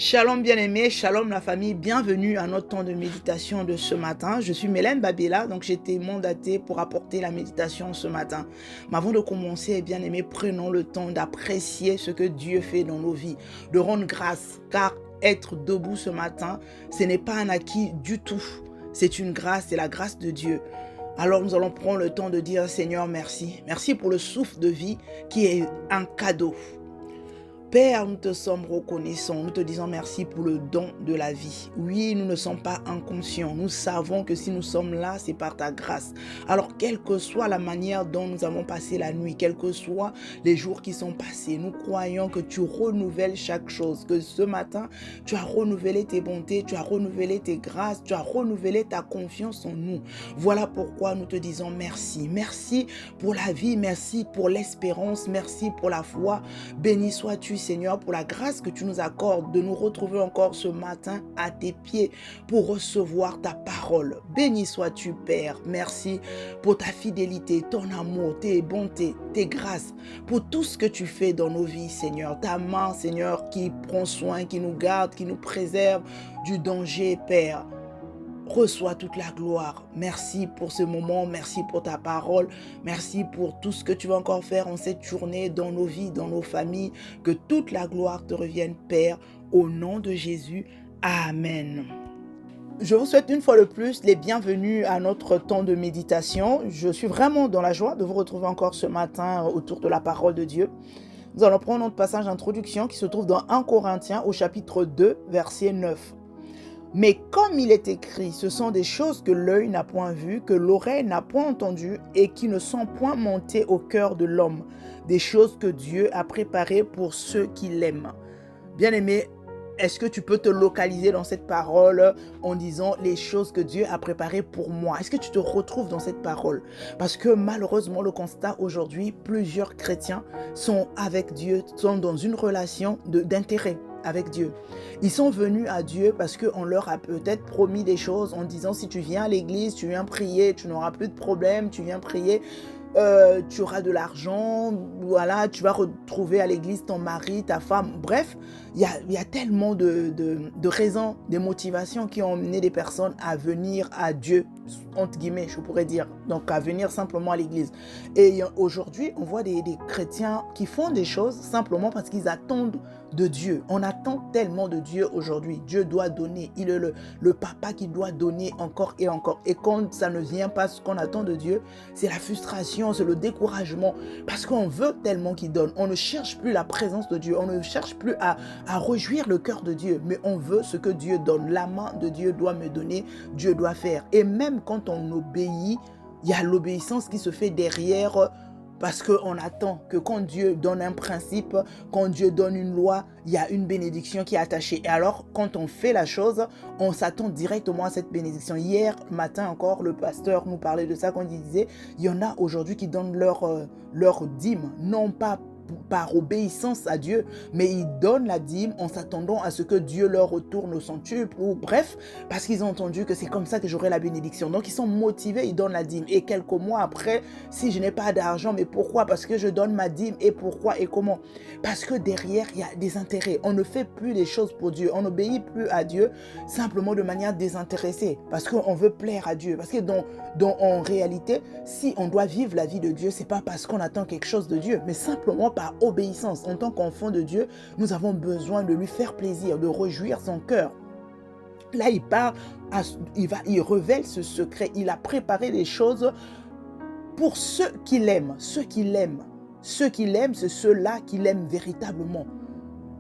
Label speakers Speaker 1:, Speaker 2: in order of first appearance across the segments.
Speaker 1: Shalom bien-aimés, shalom la famille, bienvenue à notre temps de méditation de ce matin. Je suis Mélène Babila, donc j'ai été mandatée pour apporter la méditation ce matin. Mais avant de commencer, bien-aimés, prenons le temps d'apprécier ce que Dieu fait dans nos vies, de rendre grâce, car être debout ce matin, ce n'est pas un acquis du tout. C'est une grâce, c'est la grâce de Dieu. Alors nous allons prendre le temps de dire Seigneur merci. Merci pour le souffle de vie qui est un cadeau. Père, nous te sommes reconnaissants, nous te disons merci pour le don de la vie. Oui, nous ne sommes pas inconscients, nous savons que si nous sommes là, c'est par ta grâce. Alors, quelle que soit la manière dont nous avons passé la nuit, quels que soient les jours qui sont passés, nous croyons que tu renouvelles chaque chose, que ce matin, tu as renouvelé tes bontés, tu as renouvelé tes grâces, tu as renouvelé ta confiance en nous. Voilà pourquoi nous te disons merci. Merci pour la vie, merci pour l'espérance, merci pour la foi. Béni sois-tu Seigneur, pour la grâce que tu nous accordes de nous retrouver encore ce matin à tes pieds pour recevoir ta parole. Béni sois-tu, Père. Merci pour ta fidélité, ton amour, tes bontés, tes grâces, pour tout ce que tu fais dans nos vies, Seigneur. Ta main, Seigneur, qui prend soin, qui nous garde, qui nous préserve du danger, Père. Reçois toute la gloire. Merci pour ce moment, merci pour ta parole, merci pour tout ce que tu vas encore faire en cette journée, dans nos vies, dans nos familles. Que toute la gloire te revienne, Père, au nom de Jésus. Amen. Je vous souhaite une fois de plus les bienvenus à notre temps de méditation. Je suis vraiment dans la joie de vous retrouver encore ce matin autour de la parole de Dieu. Nous allons prendre notre passage d'introduction qui se trouve dans 1 Corinthiens au chapitre 2, verset 9. Mais comme il est écrit, ce sont des choses que l'œil n'a point vues, que l'oreille n'a point entendues et qui ne sont point montées au cœur de l'homme. Des choses que Dieu a préparées pour ceux qui l'aiment. Bien-aimé, est-ce que tu peux te localiser dans cette parole en disant les choses que Dieu a préparées pour moi? Est-ce que tu te retrouves dans cette parole? Parce que malheureusement, le constat aujourd'hui, plusieurs chrétiens sont avec Dieu, sont dans une relation d'intérêt avec Dieu. Ils sont venus à Dieu parce qu'on leur a peut-être promis des choses en disant si tu viens à l'église, tu viens prier, tu n'auras plus de problème, tu viens prier, tu auras de l'argent, voilà, tu vas retrouver à l'église ton mari, ta femme. Bref, il y a tellement de raisons, de motivations qui ont mené des personnes à venir à Dieu, entre guillemets, je pourrais dire, donc à venir simplement à l'église. Et aujourd'hui, on voit des chrétiens qui font des choses simplement parce qu'ils attendent de Dieu. On attend tellement de Dieu aujourd'hui. Dieu doit donner. Il est le papa qui doit donner encore et encore. Et quand ça ne vient pas ce qu'on attend de Dieu, c'est la frustration, c'est le découragement. Parce qu'on veut tellement qu'il donne. On ne cherche plus la présence de Dieu. On ne cherche plus à réjouir le cœur de Dieu. Mais on veut ce que Dieu donne. La main de Dieu doit me donner. Dieu doit faire. Et même quand on obéit, il y a l'obéissance qui se fait derrière. Parce qu'on attend que quand Dieu donne un principe, quand Dieu donne une loi, il y a une bénédiction qui est attachée. Et alors, quand on fait la chose, on s'attend directement à cette bénédiction. Hier matin encore, le pasteur nous parlait de ça quand il disait, il y en a aujourd'hui qui donnent leur dîme, non pas par obéissance à Dieu, mais ils donnent la dîme en s'attendant à ce que Dieu leur retourne au centuple, ou bref, parce qu'ils ont entendu que c'est comme ça que j'aurai la bénédiction. Donc ils sont motivés, ils donnent la dîme. Et quelques mois après, si je n'ai pas d'argent, mais pourquoi? Parce que je donne ma dîme. Et pourquoi et comment? Parce que derrière, il y a des intérêts. On ne fait plus les choses pour Dieu. On n'obéit plus à Dieu simplement de manière désintéressée. Parce qu'on veut plaire à Dieu. Parce que en réalité, si on doit vivre la vie de Dieu, c'est pas parce qu'on attend quelque chose de Dieu, mais simplement par obéissance. En tant qu'enfant de Dieu, nous avons besoin de lui faire plaisir, de réjouir son cœur. Là, il parle, il révèle ce secret. Il a préparé des choses pour ceux qui l'aiment. Ceux qui l'aiment. Ceux qui l'aiment, c'est ceux-là qui l'aiment véritablement.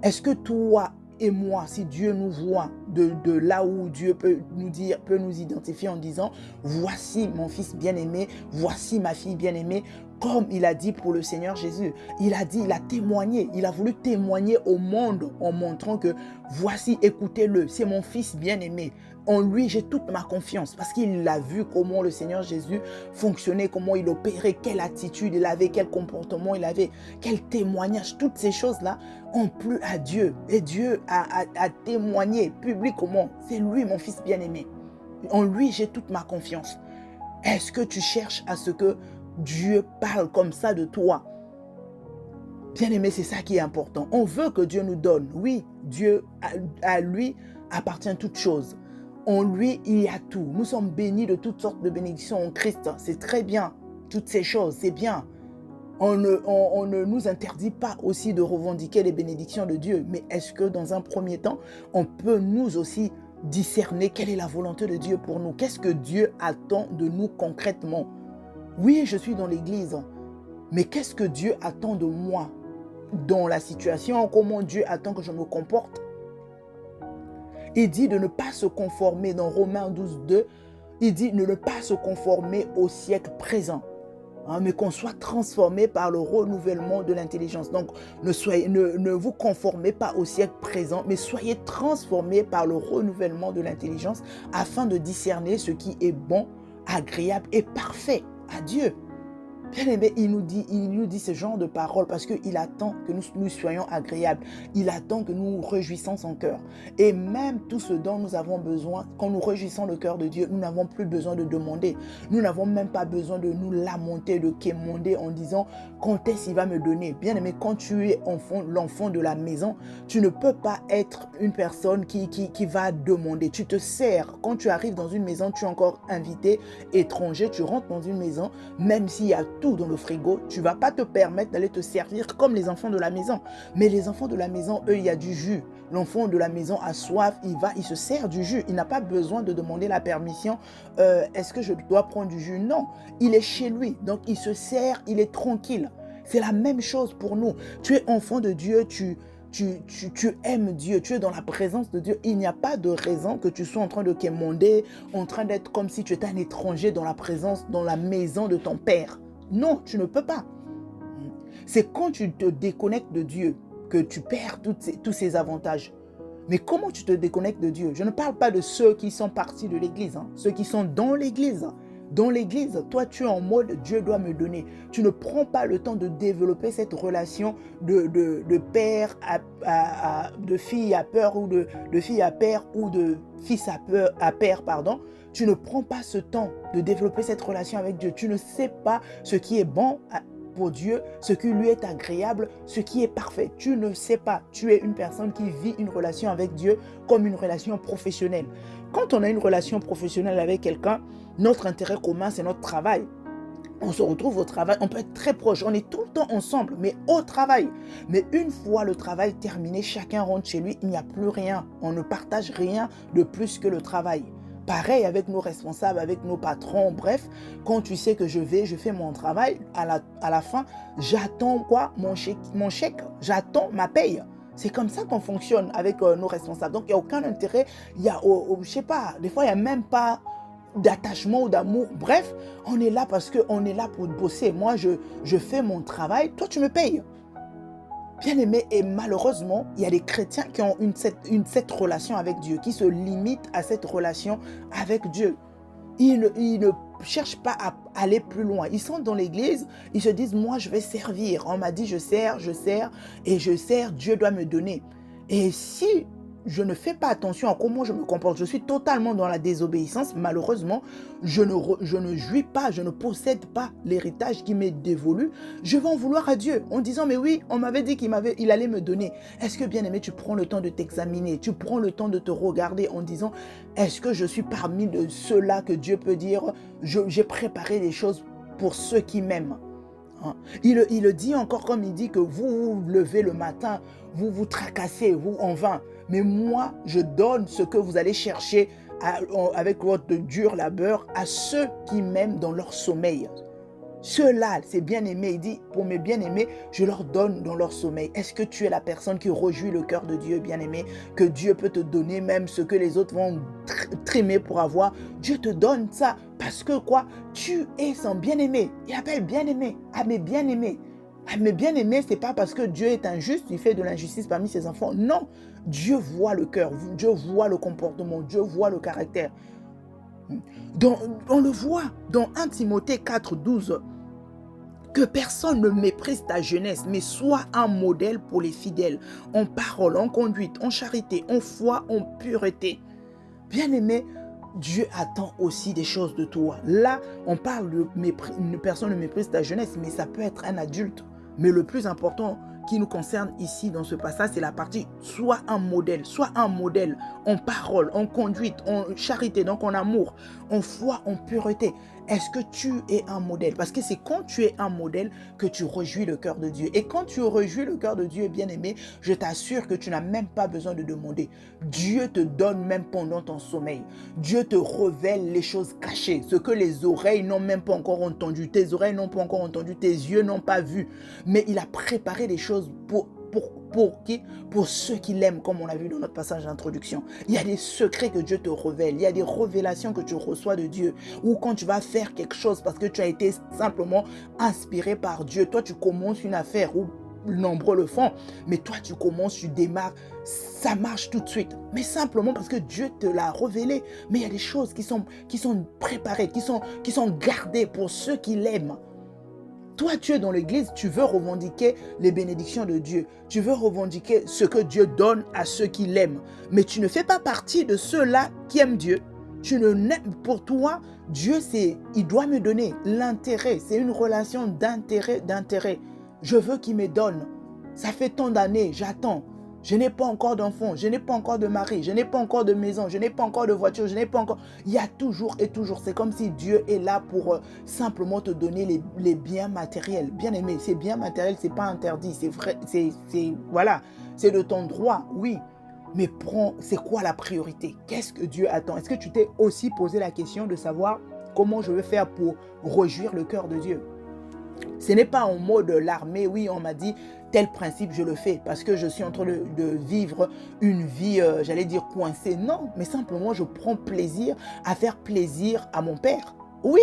Speaker 1: Est-ce que toi et moi, si Dieu nous voit de là où Dieu peut nous dire, peut nous identifier en disant, voici mon fils bien-aimé, voici ma fille bien-aimée, comme il a dit pour le Seigneur Jésus. Il a dit, il a témoigné, il a voulu témoigner au monde en montrant que voici, écoutez-le, c'est mon fils bien-aimé. En lui, j'ai toute ma confiance parce qu'il a vu comment le Seigneur Jésus fonctionnait, comment il opérait, quelle attitude il avait, quel comportement il avait, quel témoignage. Toutes ces choses-là ont plu à Dieu. Et Dieu a témoigné publiquement. C'est lui, mon fils bien-aimé. En lui, j'ai toute ma confiance. Est-ce que tu cherches à ce que Dieu parle comme ça de toi? Bien-aimé, c'est ça qui est important. On veut que Dieu nous donne, oui, Dieu, à lui appartient toute chose. En lui, il y a tout. Nous sommes bénis de toutes sortes de bénédictions en Christ. C'est très bien. Toutes ces choses, c'est bien. On ne nous interdit pas aussi de revendiquer les bénédictions de Dieu. Mais est-ce que dans un premier temps, on peut nous aussi discerner quelle est la volonté de Dieu pour nous? Qu'est-ce que Dieu attend de nous concrètement? Oui, je suis dans l'église, mais qu'est-ce que Dieu attend de moi dans la situation? Comment Dieu attend que je me comporte? Il dit de ne pas se conformer, dans Romains 12, 2, il dit de ne pas se conformer au siècle présent, mais qu'on soit transformé par le renouvellement de l'intelligence. Donc, ne vous conformez pas au siècle présent, mais soyez transformés par le renouvellement de l'intelligence afin de discerner ce qui est bon, agréable et parfait à Dieu. Bien aimé, il nous dit ce genre de paroles parce qu'il attend que nous soyons agréables. Il attend que nous réjouissons son cœur. Et même tout ce dont nous avons besoin, quand nous réjouissons le cœur de Dieu, nous n'avons plus besoin de demander. Nous n'avons même pas besoin de nous lamenter, de quémander en disant quand est-ce qu'il va me donner. Bien aimé, quand tu es l'enfant de la maison, tu ne peux pas être une personne qui va demander. Tu te sers. Quand tu arrives dans une maison, tu es encore invité, étranger, tu rentres dans une maison, même s'il y a tout dans le frigo, tu ne vas pas te permettre d'aller te servir comme les enfants de la maison. Mais les enfants de la maison, eux, il y a du jus. L'enfant de la maison a soif, il se sert du jus. Il n'a pas besoin de demander la permission. Est-ce que je dois prendre du jus? Non, il est chez lui. Donc, il se sert, il est tranquille. C'est la même chose pour nous. Tu es enfant de Dieu, tu aimes Dieu, tu es dans la présence de Dieu. Il n'y a pas de raison que tu sois en train de quémander, en train d'être comme si tu étais un étranger dans la présence, dans la maison de ton Père. Non, tu ne peux pas. C'est quand tu te déconnectes de Dieu que tu perds tous ces avantages. Mais comment tu te déconnectes de Dieu? Je ne parle pas de ceux qui sont partis de l'église, ceux qui sont dans l'église. Dans l'église, toi, tu es en mode Dieu doit me donner. Tu ne prends pas le temps de développer cette relation de père de fille à père ou de fille à père ou de fils à père, pardon. Tu ne prends pas ce temps de développer cette relation avec Dieu. Tu ne sais pas ce qui est bon pour Dieu, ce qui lui est agréable, ce qui est parfait. Tu ne sais pas. Tu es une personne qui vit une relation avec Dieu comme une relation professionnelle. Quand on a une relation professionnelle avec quelqu'un, notre intérêt commun, c'est notre travail. On se retrouve au travail, on peut être très proche, on est tout le temps ensemble, mais au travail. Mais une fois le travail terminé, chacun rentre chez lui, il n'y a plus rien. On ne partage rien de plus que le travail. Pareil avec nos responsables, avec nos patrons, bref, quand tu sais que je fais mon travail, à la fin, j'attends quoi? Mon chèque, j'attends ma paye. C'est comme ça qu'on fonctionne avec nos responsables. Donc, il n'y a aucun intérêt, je sais pas, des fois, il n'y a même pas d'attachement ou d'amour. Bref, on est là parce qu'on est là pour bosser. Moi, je fais mon travail, toi, tu me payes. Bien aimé, et malheureusement, il y a des chrétiens qui ont cette relation avec Dieu, qui se limitent à cette relation avec Dieu. Ils ne cherchent pas à aller plus loin. Ils sont dans l'église, ils se disent, moi, je vais servir. On m'a dit, je sers, et je sers, Dieu doit me donner. Et si je ne fais pas attention à comment je me comporte, je suis totalement dans la désobéissance, malheureusement, je ne jouis pas, je ne possède pas l'héritage qui m'est dévolu, je vais en vouloir à Dieu en disant, mais oui, on m'avait dit qu'il allait me donner. Est-ce que, bien aimé, tu prends le temps de t'examiner, tu prends le temps de te regarder en disant, est-ce que je suis parmi de ceux-là que Dieu peut dire, j'ai préparé des choses pour ceux qui m'aiment? Il le dit encore, comme il dit que vous vous levez le matin, vous vous tracassez, vous en vain. Mais moi, je donne ce que vous allez chercher avec votre dur labeur à ceux qui m'aiment dans leur sommeil. Ceux-là, c'est bien-aimé. Il dit, pour mes bien-aimés, je leur donne dans leur sommeil. Est-ce que tu es la personne qui réjouit le cœur de Dieu, bien-aimé, que Dieu peut te donner même ce que les autres vont trimer pour avoir? Dieu te donne ça parce que quoi? Tu es son bien-aimé. Il appelle bien-aimé. Ah, mes bien-aimés. Ah, mes bien-aimés, ce n'est pas parce que Dieu est injuste, il fait de l'injustice parmi ses enfants. Non, Dieu voit le cœur, Dieu voit le comportement, Dieu voit le caractère. On le voit dans 1 Timothée 4, 12. Que personne ne méprise ta jeunesse, mais sois un modèle pour les fidèles, en parole, en conduite, en charité, en foi, en pureté. Bien-aimé, Dieu attend aussi des choses de toi. Là, on parle de mépris, une personne ne méprise ta jeunesse, mais ça peut être un adulte. Mais le plus important qui nous concerne ici dans ce passage, c'est la partie sois un modèle en parole, en conduite, en charité, donc en amour, en foi, en pureté. Est-ce que tu es un modèle? Parce que c'est quand tu es un modèle que tu réjouis le cœur de Dieu. Et quand tu réjouis le cœur de Dieu, bien-aimé, je t'assure que tu n'as même pas besoin de demander. Dieu te donne même pendant ton sommeil. Dieu te révèle les choses cachées, ce que les oreilles n'ont même pas encore entendu, tes oreilles n'ont pas encore entendu, tes yeux n'ont pas vu. Mais il a préparé des choses pour qui? Pour ceux qui l'aiment, comme on a vu dans notre passage d'introduction. Il y a des secrets que Dieu te révèle, il y a des révélations que tu reçois de Dieu, ou quand tu vas faire quelque chose parce que tu as été simplement inspiré par Dieu. Toi, tu commences une affaire, ou nombreux le font, mais toi, tu commences, tu démarres, ça marche tout de suite. Mais simplement parce que Dieu te l'a révélé. Mais il y a des choses qui sont préparées, qui sont gardées pour ceux qui l'aiment. Toi, tu es dans l'église, tu veux revendiquer les bénédictions de Dieu. Tu veux revendiquer ce que Dieu donne à ceux qui l'aiment. Mais tu ne fais pas partie de ceux-là qui aiment Dieu. Pour toi, Dieu, il doit me donner l'intérêt. C'est une relation d'intérêt. Je veux qu'il me donne. Ça fait tant d'années, j'attends. Je n'ai pas encore d'enfant, je n'ai pas encore de mari, je n'ai pas encore de maison, je n'ai pas encore de voiture, je n'ai pas encore... Il y a toujours et toujours. C'est comme si Dieu est là pour simplement te donner les biens matériels. Bien aimé, ces biens matériels, ce n'est pas interdit. C'est vrai, voilà, c'est de ton droit, oui. Mais c'est quoi la priorité? Qu'est-ce que Dieu attend? Est-ce que tu t'es aussi posé la question de savoir comment je vais faire pour réjouir le cœur de Dieu? Ce n'est pas en mode l'armée, oui, on m'a dit tel principe, je le fais parce que je suis en train de vivre une vie, j'allais dire coincée. Non, mais simplement, je prends plaisir à faire plaisir à mon Père. Oui,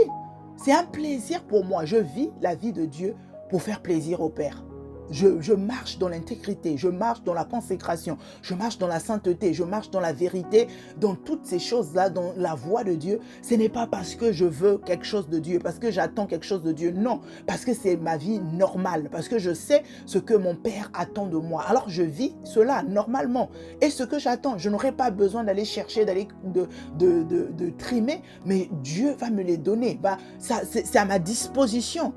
Speaker 1: c'est un plaisir pour moi. Je vis la vie de Dieu pour faire plaisir au Père. Je marche dans l'intégrité, je marche dans la consécration, je marche dans la sainteté, je marche dans la vérité, dans toutes ces choses-là, dans la voie de Dieu. Ce n'est pas parce que je veux quelque chose de Dieu, parce que j'attends quelque chose de Dieu, non, parce que c'est ma vie normale, parce que je sais ce que mon Père attend de moi. Alors je vis cela normalement. Et ce que j'attends, je n'aurai pas besoin d'aller chercher, de trimer, mais Dieu va me les donner. C'est à ma disposition.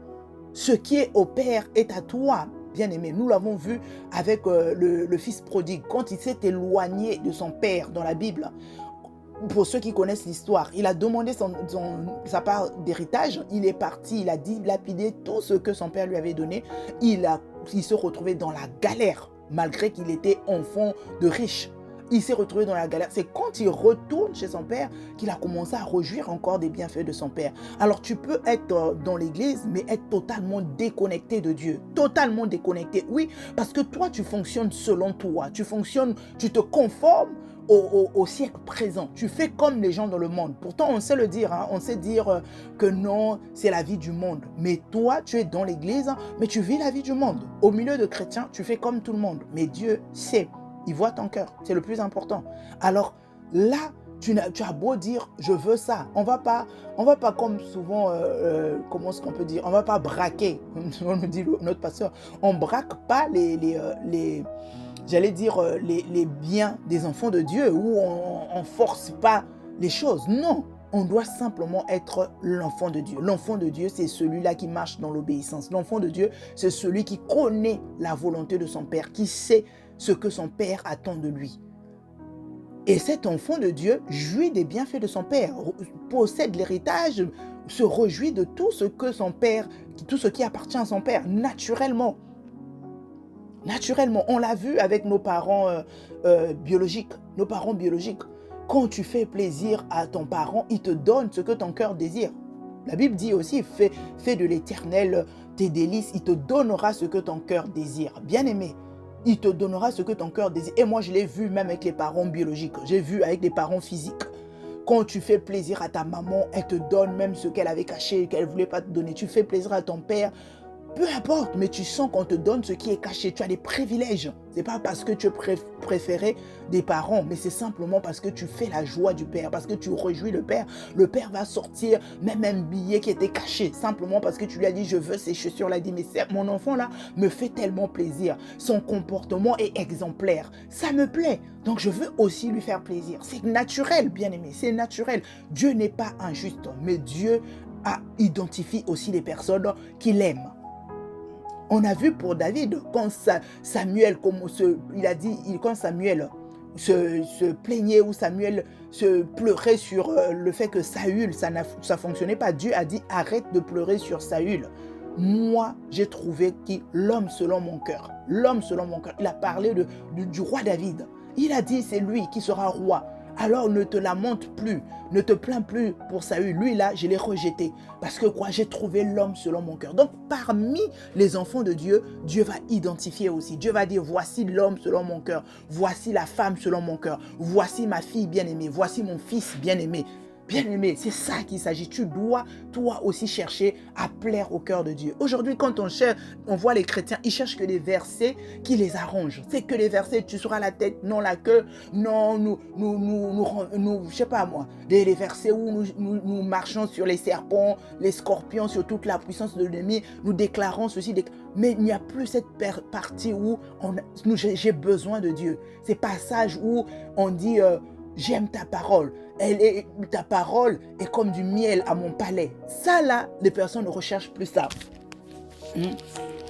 Speaker 1: Ce qui est au Père est à toi. Bien-aimé, nous l'avons vu avec le fils prodigue, quand il s'est éloigné de son père dans la Bible. Pour ceux qui connaissent l'histoire, il a demandé sa part d'héritage, il est parti, il a dilapidé tout ce que son père lui avait donné, il se retrouvait dans la galère, malgré qu'il était enfant de riches. Il s'est retrouvé dans la galère. C'est quand il retourne chez son père qu'il a commencé à réjouir encore des bienfaits de son père. Alors tu peux être dans l'église, mais être totalement déconnecté de Dieu. Totalement déconnecté. Oui, parce que toi, tu fonctionnes selon toi. Tu te conformes au siècle présent. Tu fais comme les gens dans le monde. Pourtant, on sait le dire. On sait dire que non, c'est la vie du monde. Mais toi, tu es dans l'église, mais tu vis la vie du monde. Au milieu de chrétiens, tu fais comme tout le monde. Mais Dieu sait. Il voit ton cœur, c'est le plus important. Alors là, tu as beau dire, je veux ça. On va pas comme souvent, comment est-ce qu'on peut dire, on va pas braquer, on nous dit notre pasteur, on braque pas j'allais dire, les biens des enfants de Dieu, ou on force pas les choses. Non, on doit simplement être l'enfant de Dieu. L'enfant de Dieu, c'est celui-là qui marche dans l'obéissance. L'enfant de Dieu, c'est celui qui connaît la volonté de son Père, qui sait ce que son Père attend de lui. Et cet enfant de Dieu jouit des bienfaits de son Père, possède l'héritage, se réjouit de tout ce que son Père, tout ce qui appartient à son Père, naturellement. Naturellement, on l'a vu avec nos parents biologiques. Nos parents biologiques. Quand tu fais plaisir à ton parent, il te donne ce que ton cœur désire. La Bible dit aussi, fais de l'Éternel tes délices, il te donnera ce que ton cœur désire. Bien-aimé, il te donnera ce que ton cœur désire. Et moi, je l'ai vu même avec les parents biologiques. J'ai vu avec les parents physiques. Quand tu fais plaisir à ta maman, elle te donne même ce qu'elle avait caché, qu'elle ne voulait pas te donner. Tu fais plaisir à ton père, peu importe, mais tu sens qu'on te donne ce qui est caché. Tu as des privilèges. Ce n'est pas parce que tu es préféré des parents, mais c'est simplement parce que tu fais la joie du Père, parce que tu réjouis le Père. Le Père va sortir même un billet qui était caché, simplement parce que tu lui as dit, je veux ces chaussures. Il a dit, mais mon enfant là me fait tellement plaisir. Son comportement est exemplaire. Ça me plaît. Donc je veux aussi lui faire plaisir. C'est naturel, bien-aimé, c'est naturel. Dieu n'est pas injuste, mais Dieu identifie aussi les personnes qui l'aiment. On a vu pour David, quand Samuel, il a dit, quand Samuel se plaignait ou Samuel se pleurait sur le fait que Saül, ça fonctionnait pas. Dieu a dit, arrête de pleurer sur Saül. Moi, j'ai trouvé qui l'homme selon mon cœur. L'homme selon mon cœur. Il a parlé du roi David. Il a dit, c'est lui qui sera roi. Alors ne te lamente plus, ne te plains plus pour Saül. Lui là, je l'ai rejeté. Parce que quoi, j'ai trouvé l'homme selon mon cœur. Donc parmi les enfants de Dieu, Dieu va identifier aussi. Dieu va dire, voici l'homme selon mon cœur. Voici la femme selon mon cœur. Voici ma fille bien-aimée. Voici mon fils bien-aimé. Bien-aimé, c'est ça qu'il s'agit. Tu dois, toi aussi, chercher à plaire au cœur de Dieu. Aujourd'hui, quand on voit les chrétiens, ils cherchent que des versets qui les arrangent. C'est que les versets, tu seras la tête, non la queue, non, je sais pas moi, les versets où nous marchons sur les serpents, les scorpions, sur toute la puissance de l'ennemi, nous déclarons ceci, mais il n'y a plus cette partie où j'ai besoin de Dieu. Ces passages où on dit... j'aime ta parole. Ta parole est comme du miel à mon palais. Ça là, les personnes ne recherchent plus ça.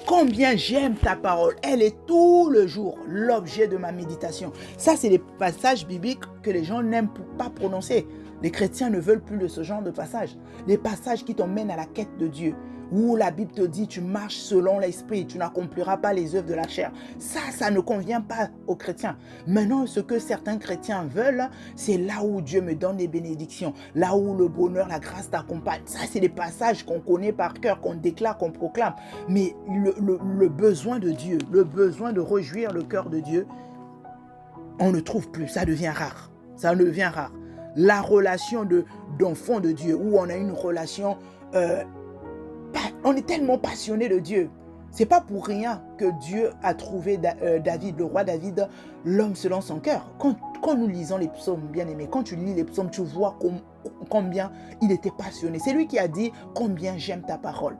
Speaker 1: Combien j'aime ta parole. Elle est tout le jour l'objet de ma méditation. Ça, c'est des passages bibliques que les gens n'aiment pas prononcer. Les chrétiens ne veulent plus de ce genre de passages. Les passages qui t'emmènent à la quête de Dieu. Où la Bible te dit, tu marches selon l'esprit, tu n'accompliras pas les œuvres de la chair. Ça ne convient pas aux chrétiens. Maintenant, ce que certains chrétiens veulent, c'est là où Dieu me donne des bénédictions, là où le bonheur, la grâce t'accompagne. Ça, c'est des passages qu'on connaît par cœur, qu'on déclare, qu'on proclame. Mais le besoin de Dieu, le besoin de réjouir le cœur de Dieu, on ne trouve plus, ça devient rare. Ça devient rare. La relation d'enfant de Dieu, où on a une relation... on est tellement passionné de Dieu. C'est pas pour rien que Dieu a trouvé David, le roi David, l'homme selon son cœur. Quand nous lisons les psaumes, bien-aimés, quand tu lis les psaumes, tu vois combien il était passionné. C'est lui qui a dit « Combien j'aime ta parole ».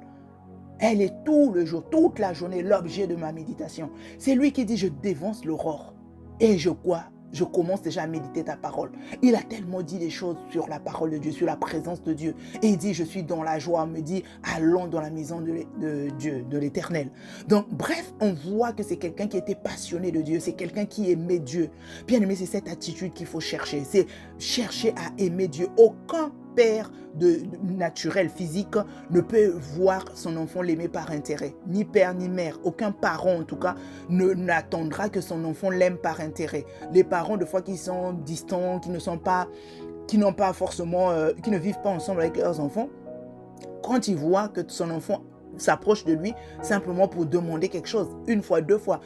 Speaker 1: Elle est tout le jour, toute la journée, l'objet de ma méditation. C'est lui qui dit « Je dévance l'aurore ». Et je commence déjà à méditer ta parole. Il a tellement dit des choses sur la parole de Dieu, sur la présence de Dieu. Et il dit, je suis dans la joie. Il me dit, allons dans la maison de Dieu, de l'Éternel. Donc, bref, on voit que c'est quelqu'un qui était passionné de Dieu. C'est quelqu'un qui aimait Dieu. Bien aimé, c'est cette attitude qu'il faut chercher. C'est chercher à aimer Dieu. Aucun père naturel, physique, ne peut voir son enfant l'aimer par intérêt. Ni père, ni mère. Aucun parent, en tout cas, n'attendra que son enfant l'aime par intérêt. Les parents, de fois, qui sont distants, qui n'ont pas forcément, qui ne vivent pas ensemble avec leurs enfants, quand ils voient que son enfant s'approche de lui simplement pour demander quelque chose, une fois, deux fois,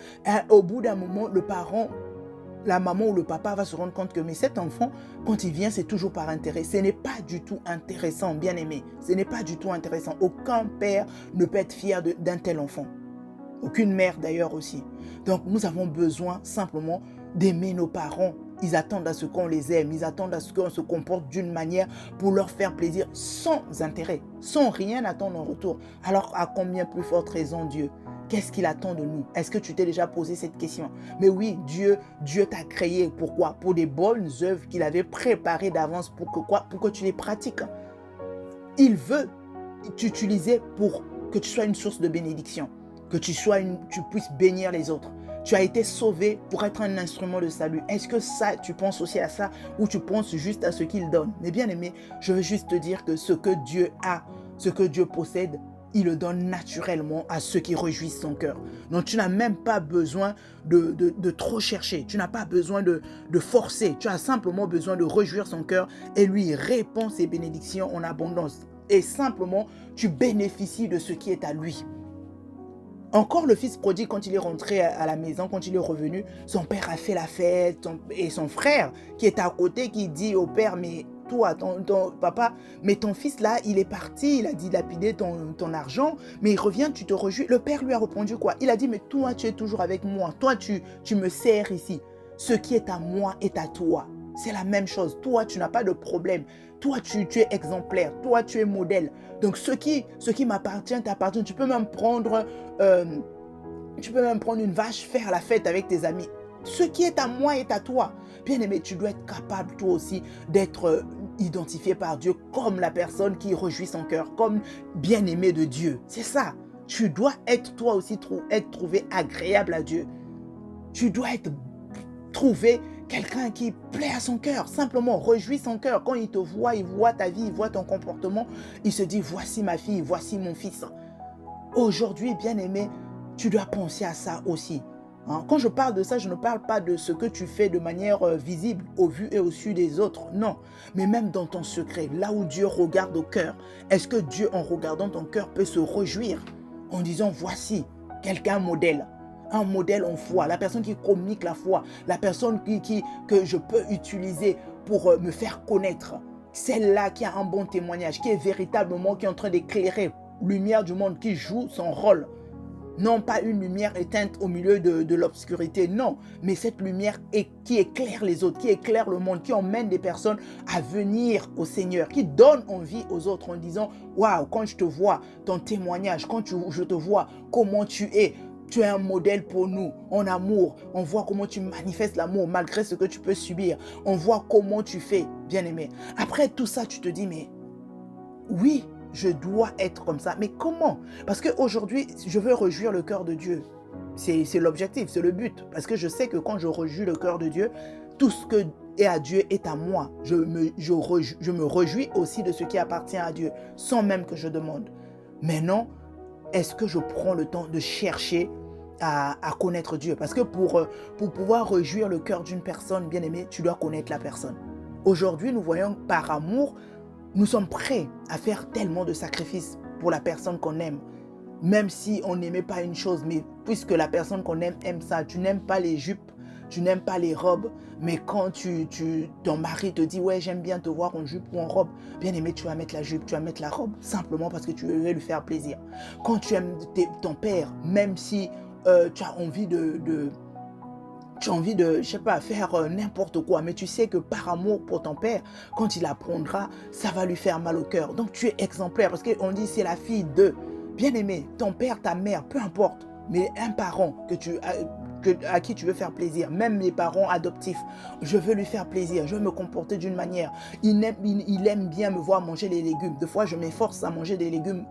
Speaker 1: au bout d'un moment, le parent, la maman ou le papa va se rendre compte que mais cet enfant, quand il vient, c'est toujours par intérêt. Ce n'est pas du tout intéressant, bien aimé. Ce n'est pas du tout intéressant. Aucun père ne peut être fier d'un tel enfant. Aucune mère d'ailleurs aussi. Donc nous avons besoin simplement d'aimer nos parents. Ils attendent à ce qu'on les aime. Ils attendent à ce qu'on se comporte d'une manière pour leur faire plaisir sans intérêt, sans rien attendre en retour. Alors à combien plus forte raison Dieu? Qu'est-ce qu'il attend de nous? Est-ce que tu t'es déjà posé cette question? Mais oui, Dieu t'a créé. Pourquoi? Pour des bonnes œuvres qu'il avait préparées d'avance. Pour que quoi? Pour que tu les pratiques. Il veut t'utiliser pour que tu sois une source de bénédiction. Que tu puisses bénir les autres. Tu as été sauvé pour être un instrument de salut. Est-ce que ça, tu penses aussi à ça ou tu penses juste à ce qu'il donne? Mais bien aimé, je veux juste te dire que ce que Dieu a, ce que Dieu possède, il le donne naturellement à ceux qui réjouissent son cœur. Donc, tu n'as même pas besoin de trop chercher. Tu n'as pas besoin de forcer. Tu as simplement besoin de réjouir son cœur et lui répond ses bénédictions en abondance. Et simplement, tu bénéficies de ce qui est à lui. Encore le fils prodigue, quand il est rentré à la maison, quand il est revenu, son père a fait la fête et son frère qui est à côté, qui dit au père, mais toi, ton papa, mais ton fils là, il est parti, il a dilapidé ton argent, mais il revient, tu te réjouis. Le père lui a répondu quoi? Il a dit, mais toi, tu es toujours avec moi, toi, tu me sers ici. Ce qui est à moi est à toi. C'est la même chose. Toi, tu n'as pas de problème. Toi, tu es exemplaire. Toi, tu es modèle. Donc, ce qui m'appartient, t'appartient. Tu peux même prendre une vache, faire la fête avec tes amis. Ce qui est à moi est à toi. Bien aimé, tu dois être capable, toi aussi, d'être identifié par Dieu comme la personne qui réjouit son cœur, comme bien-aimé de Dieu. C'est ça. Tu dois être toi aussi être trouvé agréable à Dieu. Tu dois être trouvé quelqu'un qui plaît à son cœur, simplement réjouit son cœur. Quand il te voit, il voit ta vie, il voit ton comportement, il se dit voici ma fille, voici mon fils. Aujourd'hui, bien-aimé, tu dois penser à ça aussi. Quand je parle de ça, je ne parle pas de ce que tu fais de manière visible, au vu et au su des autres, non. Mais même dans ton secret, là où Dieu regarde au cœur, est-ce que Dieu, en regardant ton cœur, peut se réjouir en disant, voici quelqu'un modèle, un modèle en foi, la personne qui communique la foi, la personne que je peux utiliser pour me faire connaître, celle-là qui a un bon témoignage, qui est véritablement, qui est en train d'éclairer, lumière du monde, qui joue son rôle. Non pas une lumière éteinte au milieu de l'obscurité, non, mais cette lumière qui éclaire les autres, qui éclaire le monde, qui emmène des personnes à venir au Seigneur, qui donne envie aux autres en disant « Waouh, quand je te vois, ton témoignage, je te vois, comment tu es un modèle pour nous, en amour. On voit comment tu manifestes l'amour malgré ce que tu peux subir. On voit comment tu fais, bien-aimé. » Après tout ça, tu te dis « Mais oui, je dois être comme ça. » Mais comment? Parce qu'aujourd'hui, je veux réjouir le cœur de Dieu. C'est l'objectif, c'est le but. Parce que je sais que quand je réjouis le cœur de Dieu, tout ce que est à Dieu est à moi. Je me réjouis aussi de ce qui appartient à Dieu, sans même que je demande. Maintenant, est-ce que je prends le temps de chercher à connaître Dieu? Parce que pour pouvoir réjouir le cœur d'une personne bien-aimée, tu dois connaître la personne. Aujourd'hui, nous voyons par amour, nous sommes prêts à faire tellement de sacrifices pour la personne qu'on aime. Même si on n'aimait pas une chose, mais puisque la personne qu'on aime ça, tu n'aimes pas les jupes, tu n'aimes pas les robes, mais quand ton mari te dit « Ouais, j'aime bien te voir en jupe ou en robe », bien aimé, tu vas mettre la jupe, tu vas mettre la robe, simplement parce que tu veux lui faire plaisir. Quand tu aimes ton père, même si tu as envie je sais pas, faire n'importe quoi, mais tu sais que par amour pour ton père, quand il apprendra, ça va lui faire mal au cœur. Donc tu es exemplaire, parce qu'on dit c'est la fille de. Bien aimé, ton père, ta mère, peu importe, mais un parent à qui tu veux faire plaisir, même mes parents adoptifs, je veux lui faire plaisir, je veux me comporter d'une manière. Il aime bien me voir manger les légumes. Des fois, je m'efforce à manger des légumes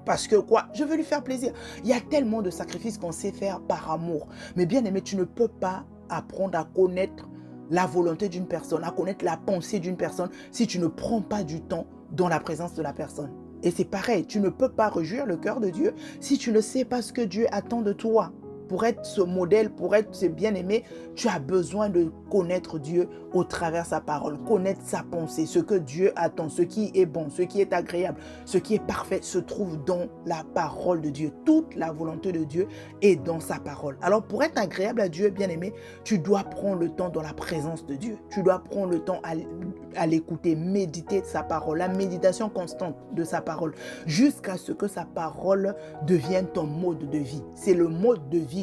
Speaker 1: parce que quoi? Je veux lui faire plaisir. Il y a tellement de sacrifices qu'on sait faire par amour. Mais bien aimé, tu ne peux pas apprendre à connaître la volonté d'une personne, à connaître la pensée d'une personne si tu ne prends pas du temps dans la présence de la personne. Et c'est pareil, tu ne peux pas réjouir le cœur de Dieu si tu ne sais pas ce que Dieu attend de toi. Pour être ce modèle, pour être ce bien-aimé, tu as besoin de connaître Dieu au travers sa parole, connaître sa pensée, ce que Dieu attend, ce qui est bon, ce qui est agréable, ce qui est parfait se trouve dans la parole de Dieu. Toute la volonté de Dieu est dans sa parole. Alors pour être agréable à Dieu, bien-aimé, tu dois prendre le temps dans la présence de Dieu. Tu dois prendre le temps à l'écouter, méditer sa parole, la méditation constante de sa parole, jusqu'à ce que sa parole devienne ton mode de vie. C'est le mode de vie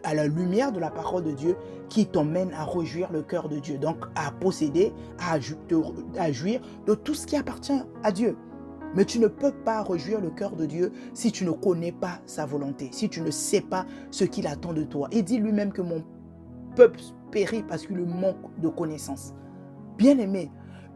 Speaker 1: à la lumière de la parole de Dieu qui t'emmène à réjouir le cœur de Dieu, donc à posséder, à jouir de tout ce qui appartient à Dieu. Mais tu ne peux pas réjouir le cœur de Dieu si tu ne connais pas sa volonté, si tu ne sais pas ce qu'il attend de toi. Il dit lui-même que mon peuple périt parce qu'il manque de connaissance. Bien-aimé,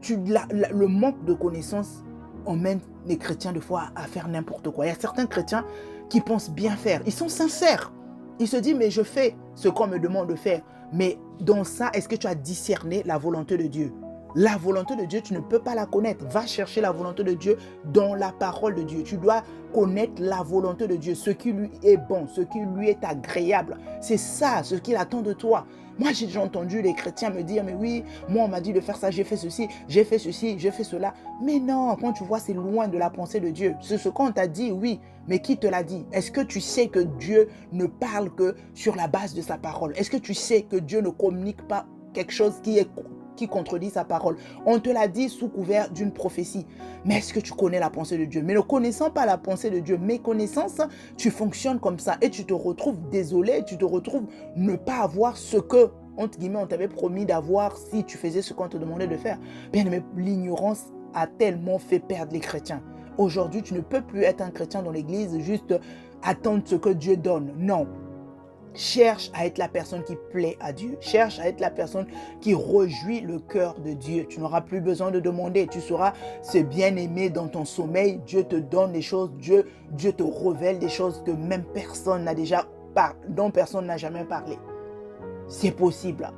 Speaker 1: le manque de connaissance emmène les chrétiens de fois à faire n'importe quoi. Il y a certains chrétiens qui pensent bien faire. Ils sont sincères. Ils se disent, mais je fais ce qu'on me demande de faire. Mais dans ça, est-ce que tu as discerné la volonté de Dieu? La volonté de Dieu, tu ne peux pas la connaître. Va chercher la volonté de Dieu dans la parole de Dieu. Tu dois connaître la volonté de Dieu, ce qui lui est bon, ce qui lui est agréable. C'est ça, ce qu'il attend de toi. Moi, j'ai déjà entendu les chrétiens me dire, mais oui, moi, on m'a dit de faire ça, j'ai fait ceci, j'ai fait ceci, j'ai fait cela. Mais non, quand tu vois, c'est loin de la pensée de Dieu. C'est ce qu'on t'a dit, oui, mais qui te l'a dit? Est-ce que tu sais que Dieu ne parle que sur la base de sa parole? Est-ce que tu sais que Dieu ne communique pas quelque chose qui contredit sa parole? On te l'a dit sous couvert d'une prophétie. Mais est-ce que tu connais la pensée de Dieu? Mais ne connaissant pas la pensée de Dieu, méconnaissance, tu fonctionnes comme ça et tu te retrouves désolé, tu te retrouves ne pas avoir ce que, entre guillemets, on t'avait promis d'avoir si tu faisais ce qu'on te demandait de faire. Bien aimé, l'ignorance a tellement fait perdre les chrétiens. Aujourd'hui, tu ne peux plus être un chrétien dans l'église, juste attendre ce que Dieu donne. Non. Cherche à être la personne qui plaît à Dieu. Cherche à être la personne qui réjouit le cœur de Dieu. Tu n'auras plus besoin de demander. Tu seras ce bien-aimé dans ton sommeil. Dieu te donne des choses. Dieu te révèle des choses que même personne n'a déjà dont personne n'a jamais parlé. C'est possible.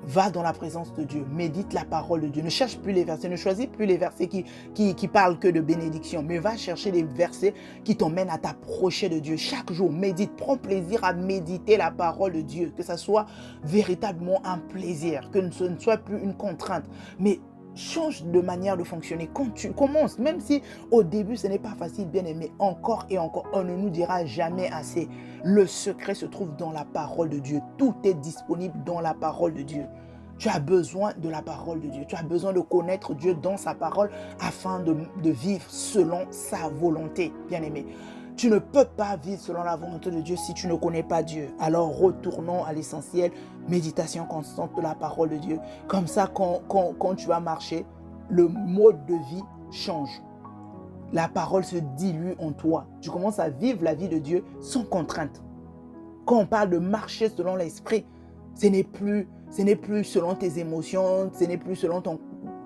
Speaker 1: Va dans la présence de Dieu, médite la parole de Dieu. Ne cherche plus les versets, ne choisis plus les versets qui parlent que de bénédiction, mais va chercher les versets qui t'emmènent à t'approcher de Dieu. Chaque jour, médite, prends plaisir à méditer la parole de Dieu, que ça soit véritablement un plaisir, que ce ne soit plus une contrainte, mais change de manière de fonctionner. Quand tu commences, même si au début ce n'est pas facile, bien aimé, encore et encore, on ne nous dira jamais assez. Le secret se trouve dans la parole de Dieu. Tout est disponible dans la parole de Dieu. Tu as besoin de la parole de Dieu. Tu as besoin de connaître Dieu dans sa parole afin de vivre selon sa volonté, bien aimé. Tu ne peux pas vivre selon la volonté de Dieu si tu ne connais pas Dieu. Alors retournons à l'essentiel, méditation constante de la parole de Dieu. Comme ça, quand tu vas marcher, le mode de vie change. La parole se dilue en toi. Tu commences à vivre la vie de Dieu sans contrainte. Quand on parle de marcher selon l'esprit, ce n'est plus selon tes émotions, ce n'est plus selon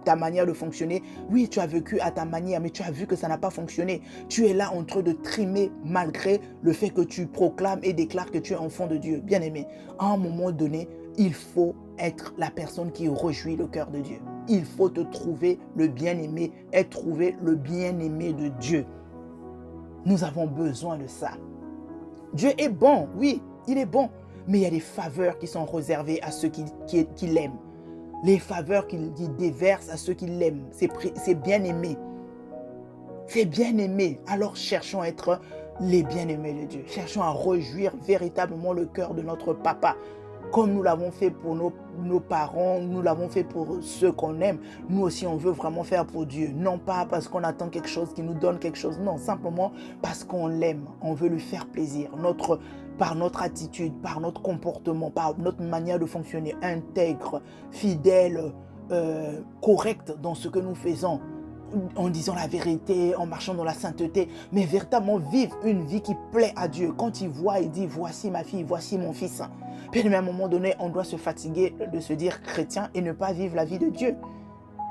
Speaker 1: ta manière de fonctionner. Oui, tu as vécu à ta manière, mais tu as vu que ça n'a pas fonctionné. Tu es là en train de trimer malgré le fait que tu proclames et déclares que tu es enfant de Dieu. Bien aimé, à un moment donné, il faut être la personne qui réjouit le cœur de Dieu. Il faut te trouver le bien-aimé et trouver le bien-aimé de Dieu. Nous avons besoin de ça. Dieu est bon, oui, il est bon. Mais il y a des faveurs qui sont réservées à ceux qui l'aiment. Les faveurs qu'il déverse à ceux qui l'aiment. C'est bien aimé. C'est bien aimé. Alors cherchons à être les bien-aimés de Dieu. Cherchons à réjouir véritablement le cœur de notre papa. Comme nous l'avons fait pour nos parents, nous l'avons fait pour ceux qu'on aime. Nous aussi, on veut vraiment faire pour Dieu. Non pas parce qu'on attend quelque chose qui nous donne quelque chose. Non, simplement parce qu'on l'aime. On veut lui faire plaisir. Par notre attitude, par notre comportement, par notre manière de fonctionner, intègre, fidèle, correcte dans ce que nous faisons, en disant la vérité, en marchant dans la sainteté, mais véritablement vivre une vie qui plaît à Dieu. Quand il voit, il dit, voici ma fille, voici mon fils. Puis à un moment donné, on doit se fatiguer de se dire chrétien et ne pas vivre la vie de Dieu.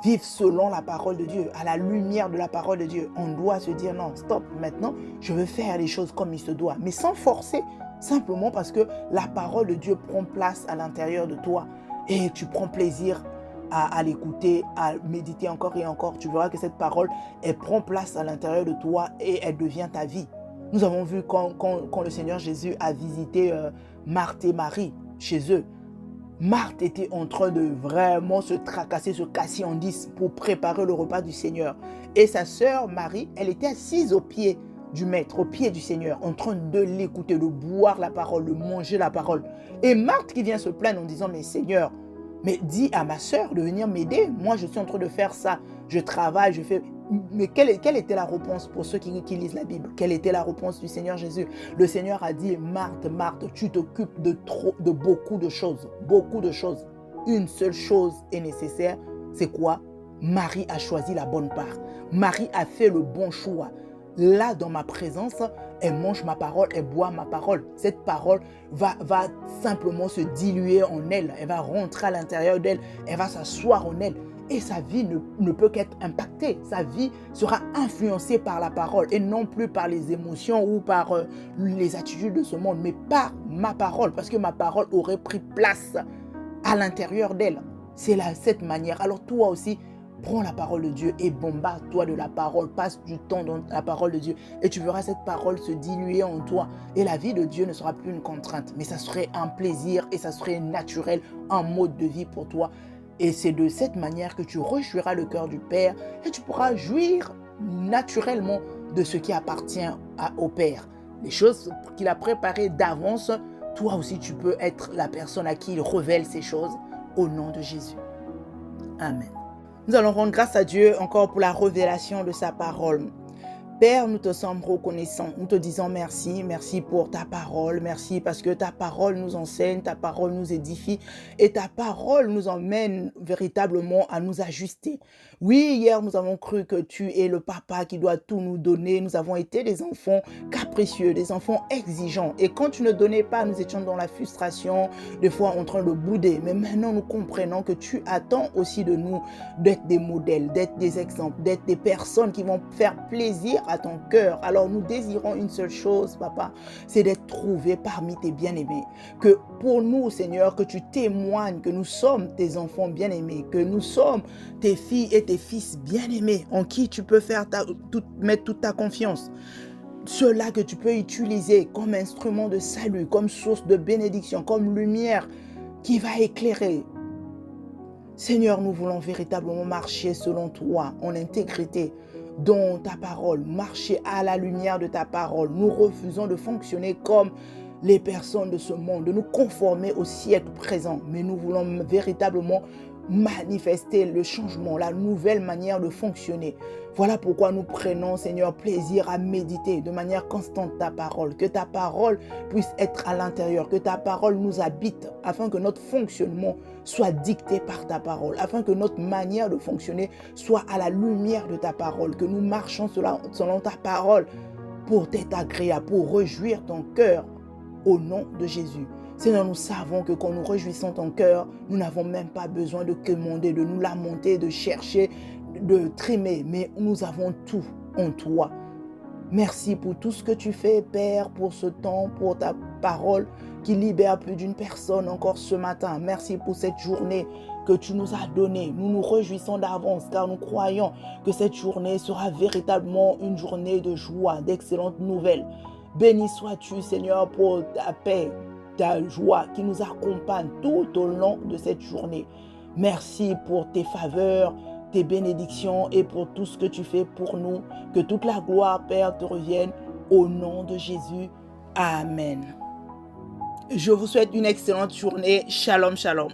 Speaker 1: Vivre selon la parole de Dieu, à la lumière de la parole de Dieu. On doit se dire non, stop, maintenant, je veux faire les choses comme il se doit, mais sans forcer, simplement parce que la parole de Dieu prend place à l'intérieur de toi et tu prends plaisir à l'écouter, à méditer encore et encore. Tu verras que cette parole, elle prend place à l'intérieur de toi et elle devient ta vie. Nous avons vu quand le Seigneur Jésus a visité Marthe et Marie chez eux. Marthe était en train de vraiment se tracasser, se casser en 10 pour préparer le repas du Seigneur. Et sa sœur Marie, elle était assise au pied du Maître, au pied du Seigneur, en train de l'écouter, de boire la parole, de manger la parole. Et Marthe qui vient se plaindre en disant, mais Seigneur, mais dis à ma sœur de venir m'aider. Moi, je suis en train de faire ça. Je travaille, je fais... Mais quelle était la réponse pour ceux qui lisent la Bible? Quelle était la réponse du Seigneur Jésus? Le Seigneur a dit, Marthe, Marthe, tu t'occupes de beaucoup de choses. Beaucoup de choses. Une seule chose est nécessaire. C'est quoi? Marie a choisi la bonne part. Marie a fait le bon choix. Là, dans ma présence, elle mange ma parole, elle boit ma parole. Cette parole va simplement se diluer en elle. Elle va rentrer à l'intérieur d'elle. Elle va s'asseoir en elle. Et sa vie ne peut qu'être impactée. Sa vie sera influencée par la parole et non plus par les émotions ou par les attitudes de ce monde, mais par ma parole. Parce que ma parole aurait pris place à l'intérieur d'elle. C'est cette manière. Alors toi aussi, prends la parole de Dieu et bombarde-toi de la parole. Passe du temps dans la parole de Dieu. Et tu verras cette parole se diluer en toi. Et la vie de Dieu ne sera plus une contrainte. Mais ça serait un plaisir et ça serait naturel, un mode de vie pour toi. Et c'est de cette manière que tu réjouiras le cœur du Père. Et tu pourras jouir naturellement de ce qui appartient au Père. Les choses qu'il a préparées d'avance, toi aussi tu peux être la personne à qui il révèle ces choses au nom de Jésus. Amen. Nous allons rendre grâce à Dieu encore pour la révélation de sa parole. Père, nous te sommes reconnaissants. Nous te disons merci. Merci pour ta parole. Merci parce que ta parole nous enseigne, ta parole nous édifie et ta parole nous emmène véritablement à nous ajuster. Oui, hier, nous avons cru que tu es le papa qui doit tout nous donner. Nous avons été des enfants capricieux, des enfants exigeants. Et quand tu ne donnais pas, nous étions dans la frustration, des fois en train de bouder. Mais maintenant, nous comprenons que tu attends aussi de nous d'être des modèles, d'être des exemples, d'être des personnes qui vont faire plaisir à ton cœur. Alors nous désirons une seule chose, papa, c'est d'être trouvés parmi tes bien-aimés. Que pour nous, Seigneur, que tu témoignes que nous sommes tes enfants bien-aimés, que nous sommes tes filles et tes fils bien-aimés en qui tu peux mettre toute ta confiance. Ceux-là que tu peux utiliser comme instrument de salut, comme source de bénédiction, comme lumière qui va éclairer. Seigneur, nous voulons véritablement marcher selon toi, en intégrité, dans ta parole, marcher à la lumière de ta parole. Nous refusons de fonctionner comme les personnes de ce monde, de nous conformer au siècle présent, mais nous voulons véritablement manifester le changement, la nouvelle manière de fonctionner. Voilà pourquoi nous prenons, Seigneur, plaisir à méditer de manière constante ta parole, que ta parole puisse être à l'intérieur, que ta parole nous habite, afin que notre fonctionnement soit dicté par ta parole, afin que notre manière de fonctionner soit à la lumière de ta parole, que nous marchons selon ta parole pour t'être agréable, pour réjouir ton cœur au nom de Jésus. Seigneur, nous savons que quand nous réjouissons ton cœur, nous n'avons même pas besoin de quémander, de nous lamenter, de chercher, de trimer, mais nous avons tout en toi. Merci pour tout ce que tu fais, Père, pour ce temps, pour ta parole qui libère plus d'une personne encore ce matin. Merci pour cette journée que tu nous as donnée. Nous nous réjouissons d'avance car nous croyons que cette journée sera véritablement une journée de joie, d'excellentes nouvelles. Béni sois-tu, Seigneur, pour ta paix, ta joie qui nous accompagne tout au long de cette journée. Merci pour tes faveurs, tes bénédictions et pour tout ce que tu fais pour nous. Que toute la gloire, Père, te revienne au nom de Jésus. Amen. Je vous souhaite une excellente journée. Shalom, shalom.